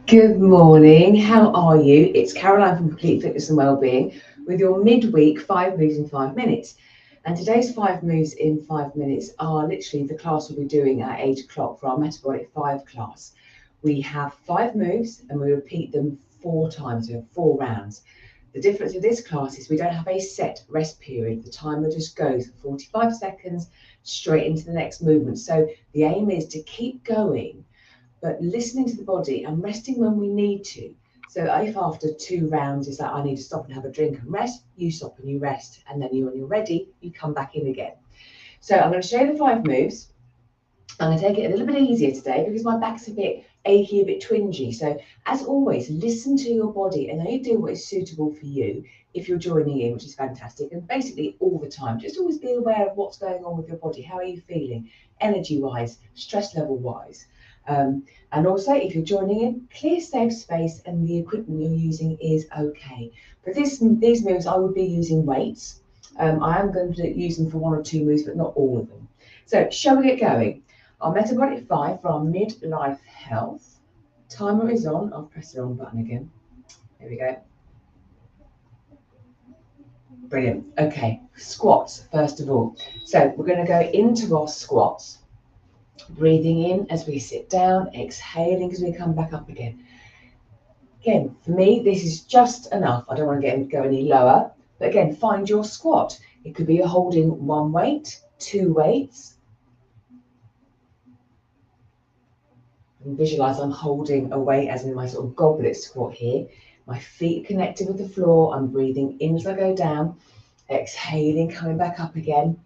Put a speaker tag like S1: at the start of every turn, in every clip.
S1: Good morning, how are you? It's Caroline from Complete Fitness and Wellbeing with your midweek 5 moves in 5 minutes. And today's 5 moves in 5 minutes are literally the class we'll be doing at 8 o'clock for our Metabolic 5 class. We have 5 moves and we repeat them 4 times, we have 4 rounds. The difference with this class is we don't have a set rest period. The timer just goes for 45 seconds straight into the next movement. So the aim is to keep going, but listening to the body and resting when we need to. So if after 2 rounds is that I need to stop and have a drink and rest, you stop and you rest, and then when you're ready, you come back in again. So I'm going to show you the 5 moves. I'm going to take it a little bit easier today because my back's a bit achy, a bit twingy. So as always, listen to your body and only do what is suitable for you if you're joining in, which is fantastic. And basically all the time, just always be aware of what's going on with your body. How are you feeling, energy-wise, stress level-wise? And also, if you're joining in, clear safe space and the equipment you're using is okay. For these moves, I would be using weights. I am going to use them for 1 or 2 moves, but not all of them. So shall we get going? Our Metabolic 5 for our midlife health. Timer is on. I'll press the on button again. There we go. Brilliant. Okay, squats first of all. So we're going to go into our squats. Breathing in as we sit down, exhaling as we come back up again. Again, for me, this is just enough. I don't want to go any lower, but again, find your squat. It could be you're holding 1 weight, 2 weights. And visualize I'm holding a weight as in my sort of goblet squat here. My feet connected with the floor. I'm breathing in as I go down, exhaling, coming back up again.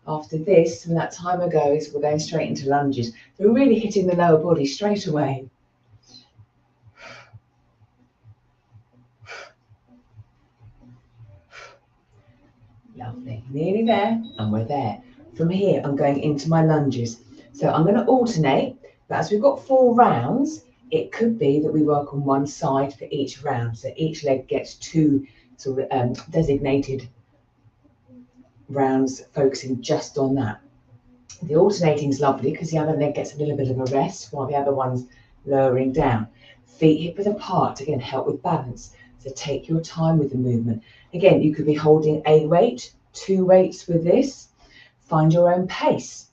S1: After this, when that timer goes, we're going straight into lunges. So we're really hitting the lower body straight away. Lovely. Nearly there, and we're there. From here, I'm going into my lunges. So I'm going to alternate, but as we've got 4 rounds, it could be that we work on one side for each round. So each leg gets 2 sort of designated rounds focusing just on that. The alternating is lovely because the other leg gets a little bit of a rest while the other one's lowering down. Feet hip width apart, again, help with balance. So take your time with the movement. Again, you could be holding a weight, 2 weights with this. Find your own pace.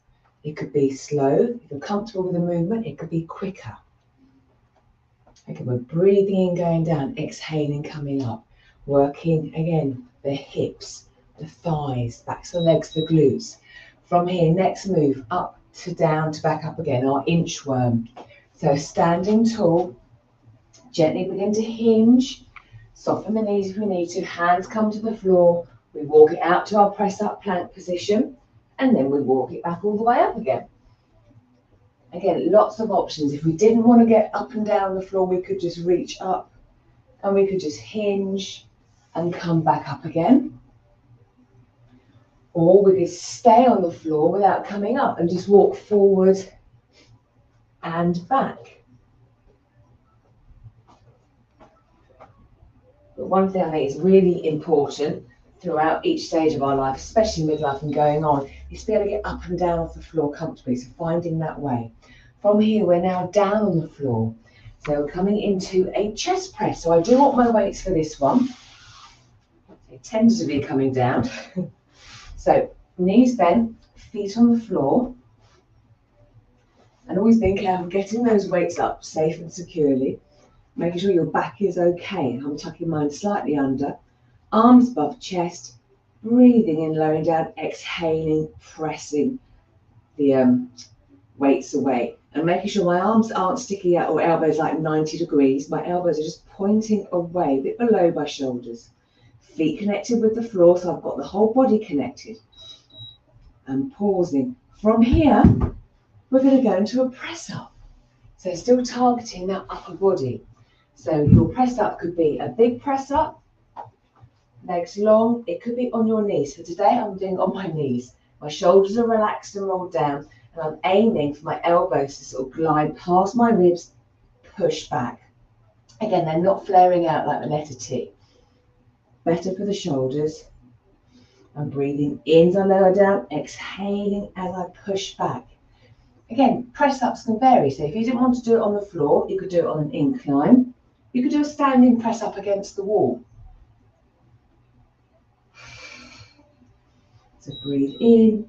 S1: It could be slow. If you're comfortable with the movement, it could be quicker. Okay, we're breathing in, going down, exhaling, coming up. Working, again, the hips, the thighs, backs of the legs, the glutes. From here, next move, up to down to back up again, our inchworm. So standing tall, gently begin to hinge, soften the knees if we need to, hands come to the floor, we walk it out to our press up plank position, and then we walk it back all the way up again. Again, lots of options. If we didn't want to get up and down the floor, we could just reach up and we could just hinge and come back up again. Or we could stay on the floor without coming up and just walk forward and back. But one thing I think is really important throughout each stage of our life, especially midlife and going on, is to be able to get up and down off the floor comfortably, so finding that way. From here, we're now down on the floor. So we're coming into a chest press. So I do want my weights for this one. They tend to be coming down. So knees bent, feet on the floor. And always being careful getting those weights up safe and securely. Making sure your back is okay. I'm tucking mine slightly under. Arms above chest, breathing in, lowering down, exhaling, pressing the weights away. And making sure my arms aren't sticking out or elbows like 90 degrees. My elbows are just pointing away, a bit below my shoulders. Feet connected with the floor, so I've got the whole body connected. And pausing. From here, we're going to go into a press up. So still targeting that upper body. So your press up could be a big press up, legs long, it could be on your knees. So today I'm doing on my knees. My shoulders are relaxed and rolled down, and I'm aiming for my elbows to sort of glide past my ribs, push back. Again, they're not flaring out like the letter T. Better for the shoulders. I'm breathing in as I lower down, exhaling as I push back. Again, press ups can vary. So if you didn't want to do it on the floor, you could do it on an incline. You could do a standing press up against the wall. So breathe in,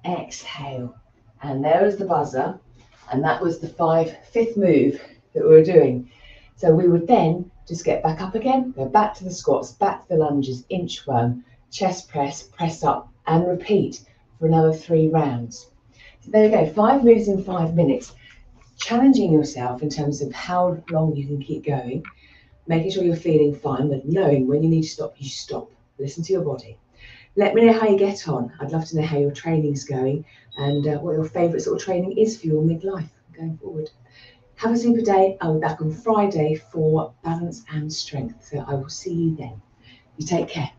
S1: exhale. And there is the buzzer. And that was the fifth move that we were doing. So we would then just get back up again, go back to the squats, back to the lunges, inchworm, chest press, press up, and repeat for another 3 rounds. So there you go, 5 moves in 5 minutes. Challenging yourself in terms of how long you can keep going, making sure you're feeling fine, but knowing when you need to stop, you stop. Listen to your body. Let me know how you get on. I'd love to know how your training's going and what your favourite sort of training is for your midlife going forward. Have a super day. I'll be back on Friday for balance and strength. So I will see you then. You take care.